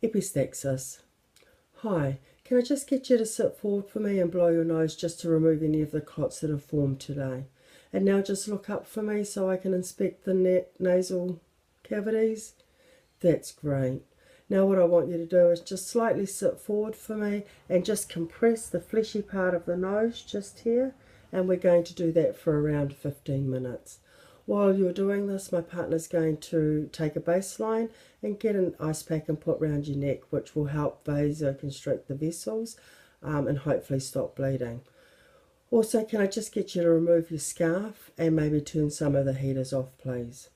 Epistaxis. Hi, can I just get you to sit forward for me and blow your nose just to remove any of the clots that have formed today? And now just look up for me so I can inspect the nasal cavities. That's great. Now what I want you to do is just slightly sit forward for me and just compress the fleshy part of the nose just here. And we're going to do that for around 15 minutes. While you're doing this, my partner's going to take a baseline and get an ice pack and put around your neck, which will help vasoconstrict the vessels and hopefully stop bleeding. Also, can I just get you to remove your scarf and maybe turn some of the heaters off, please?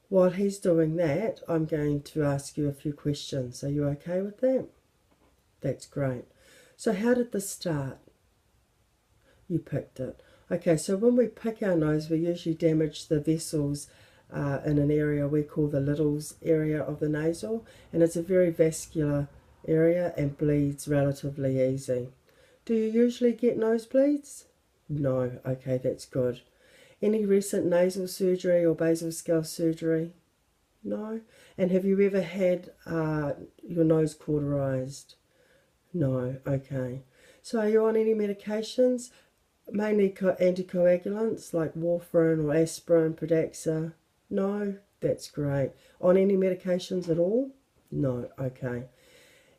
While he's doing that, I'm going to ask you a few questions. Are you okay with that? That's great. So how did this start? You picked it. Okay, so when we pick our nose, we usually damage the vessels in an area we call the Little's area of the nasal, and it's a very vascular area and bleeds relatively easy. Do you usually get nosebleeds? No. Okay, that's good. Any recent nasal surgery or basal skull surgery? No. And have you ever had your nose cauterized? No. Okay. So are you on any medications? Mainly anticoagulants like warfarin or aspirin, Pradaxa? No? That's great. On any medications at all? No. Okay.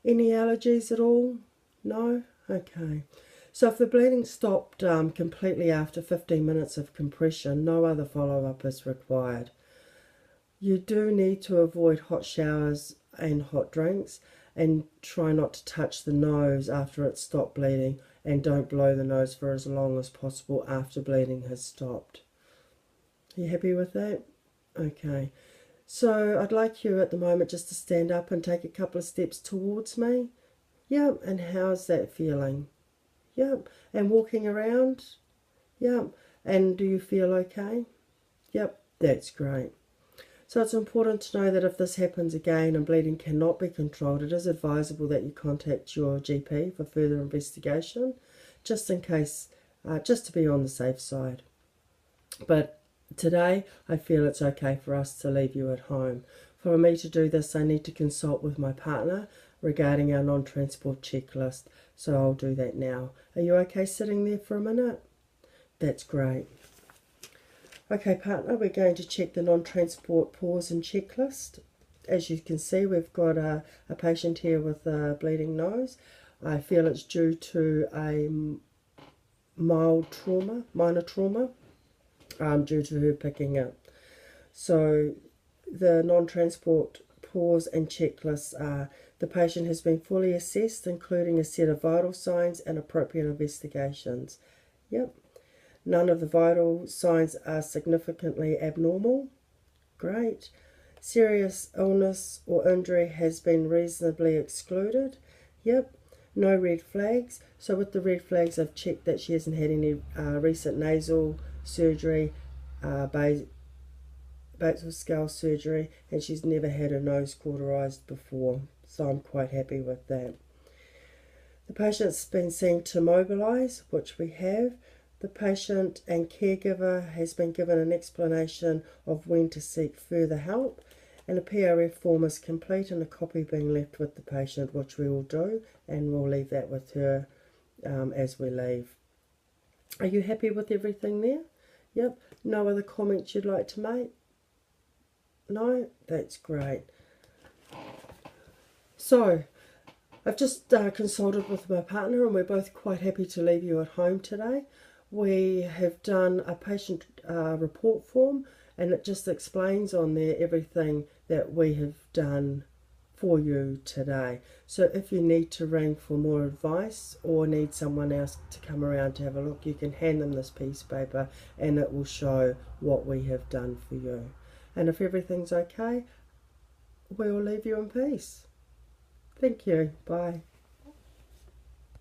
Any allergies at all? No? Okay. So if the bleeding stopped completely after 15 minutes of compression, no other follow-up is required. You do need to avoid hot showers and hot drinks, and try not to touch the nose after it's stopped bleeding, and don't blow the nose for as long as possible after bleeding has stopped. Are you happy with that? Okay. So I'd like you at the moment just to stand up and take a couple of steps towards me. Yep. And how's that feeling? Yep. And walking around? Yep. And do you feel okay? Yep. That's great. So it's important to know that if this happens again and bleeding cannot be controlled, it is advisable that you contact your GP for further investigation, just in case, just to be on the safe side. But today, I feel it's okay for us to leave you at home. For me to do this, I need to consult with my partner regarding our non-transport checklist, so I'll do that now. Are you okay sitting there for a minute? That's great. Okay, partner, we're going to check the non-transport pause and checklist. As you can see, we've got a patient here with a bleeding nose. I feel it's due to a minor trauma, due to her picking it. So the non-transport pause and checklists are: the patient has been fully assessed, including a set of vital signs and appropriate investigations. Yep. None of the vital signs are significantly abnormal. Great. Serious illness or injury has been reasonably excluded. Yep. No red flags. So with the red flags, I've checked that she hasn't had any recent nasal surgery, basal skull surgery, and she's never had her nose cauterized before. So I'm quite happy with that. The patient's been seen to mobilize, which we have. The patient and caregiver has been given an explanation of when to seek further help, and a PRF form is complete and a copy being left with the patient, which we will do, and we'll leave that with her as we leave. Are you happy with everything there? Yep. No other comments you'd like to make? No? That's great. So I've just consulted with my partner, and we're both quite happy to leave you at home today. We have done a patient report form, and it just explains on there everything that we have done for you today. So if you need to ring for more advice or need someone else to come around to have a look, you can hand them this piece of paper and it will show what we have done for you. And if everything's okay, we will leave you in peace. Thank you. Bye.